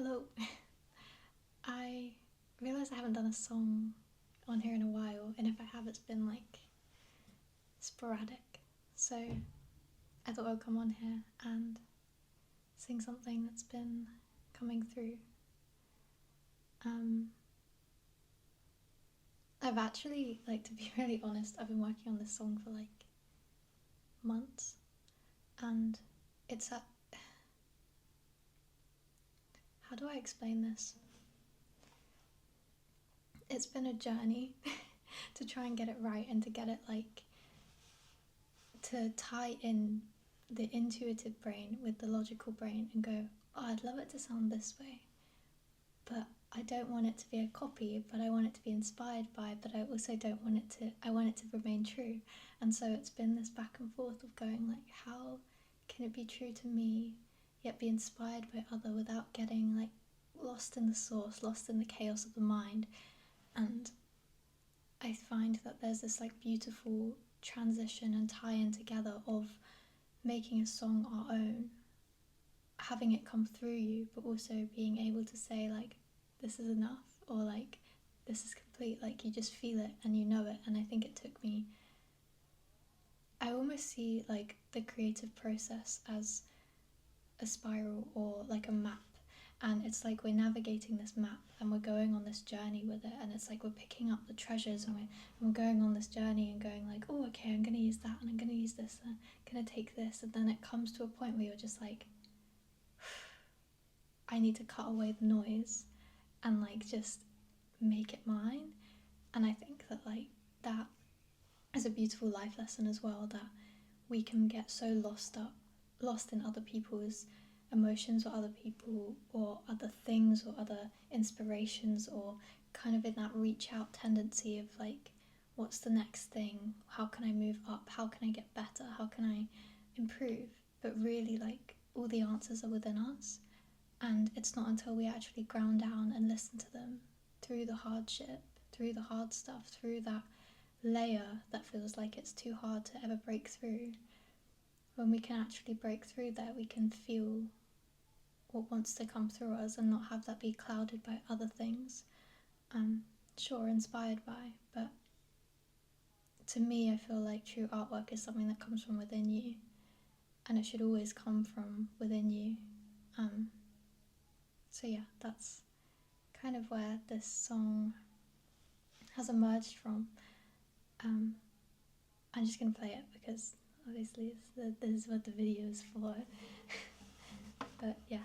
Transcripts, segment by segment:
Hello. I realise I haven't done a song on here in a while, and if I have, it's been like sporadic. So I thought I'd come on here and sing something that's been coming through. I've actually, to be really honest, I've been working on this song for like months, and it's a. How do I explain this? It's been a journey to try and get it right and to get it to tie in the intuitive brain with the logical brain and go, oh, I'd love it to sound this way, but I don't want it to be a copy, but I want it to be inspired by, but I also don't want it to, I want it to remain true. And so it's been this back and forth of going how can it be true to me, yet be inspired by other without getting lost in the source, lost in the chaos of the mind. And I find that there's this beautiful transition and tie-in together of making a song our own, having it come through you, but also being able to say this is enough, or this is complete, you just feel it and you know it. And I think it took me, I almost see the creative process as a spiral or a map, and it's we're navigating this map and we're going on this journey with it, and it's we're picking up the treasures, and we're going on this journey and going oh, okay, I'm gonna use that, and I'm gonna use this, and I'm gonna take this, and then it comes to a point where you're just I need to cut away the noise and just make it mine. And I think that that is a beautiful life lesson as well, that we can get so lost in other people's emotions or other people or other things or other inspirations, or kind of in that reach out tendency of what's the next thing, how can I move up, how can I get better, how can I improve. But really all the answers are within us, and it's not until we actually ground down and listen to them through the hardship, through the hard stuff, through that layer that feels like it's too hard to ever break through. When we can actually break through there, we can feel what wants to come through us and not have that be clouded by other things. Sure, inspired by, but to me I feel true artwork is something that comes from within you, and it should always come from within you. So yeah, that's kind of where this song has emerged from. I'm just gonna play it because obviously this is what the video is for. But yeah.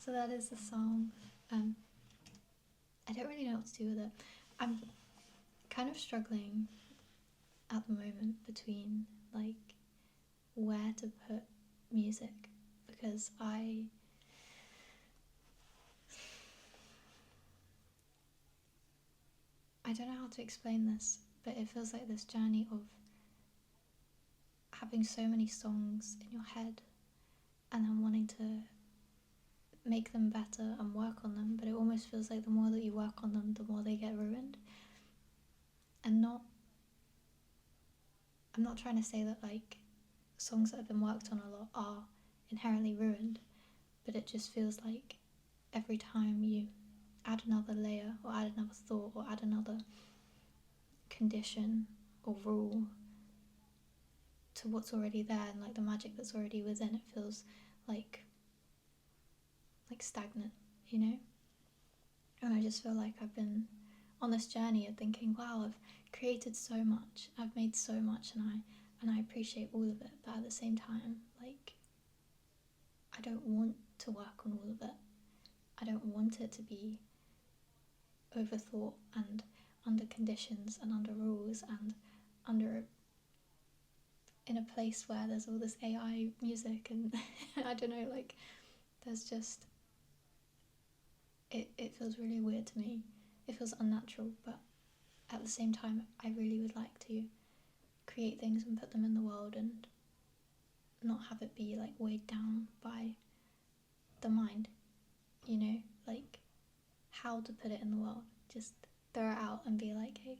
So that is the song. I don't really know what to do with it. I'm kind of struggling at the moment between like where to put music, because I don't know how to explain this, but it feels like this journey of having so many songs in your head and then wanting to make them better and work on them, but it almost feels like the more that you work on them, the more they get ruined. And I'm not trying to say that like songs that have been worked on a lot are inherently ruined, but it just feels like every time you add another layer or add another thought or add another condition or rule to what's already there and like the magic that's already within, it feels like stagnant, you know? And I just feel like I've been on this journey of thinking, wow, I've created so much, I've made so much, and I appreciate all of it, but at the same time, like, I don't want to work on all of it. I don't want it to be overthought and under conditions and under rules and under in a place where there's all this AI music and I don't know, like there's just it feels really weird to me. It feels unnatural, but at the same time I really would like to create things and put them in the world and not have it be like weighed down by the mind, you know, like how to put it in the world. Just throw it out and be like, hey,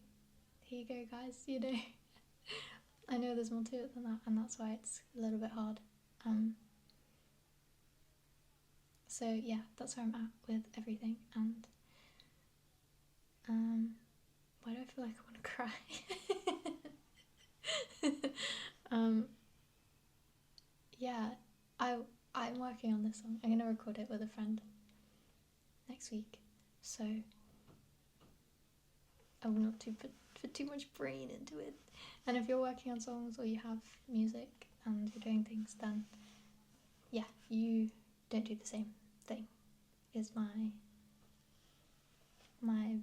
here you go guys, you know. I know there's more to it than that, and that's why it's a little bit hard. So yeah, that's where I'm at with everything, and why do I feel like I want to cry? Yeah, I'm working on this song. I'm gonna record it with a friend next week, so I will not put too much brain into it. And if you're working on songs or you have music and you're doing things, then yeah, you don't do the same thing, is my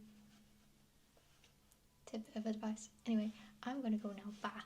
tip of advice. Anyway, I'm gonna go now. Bye.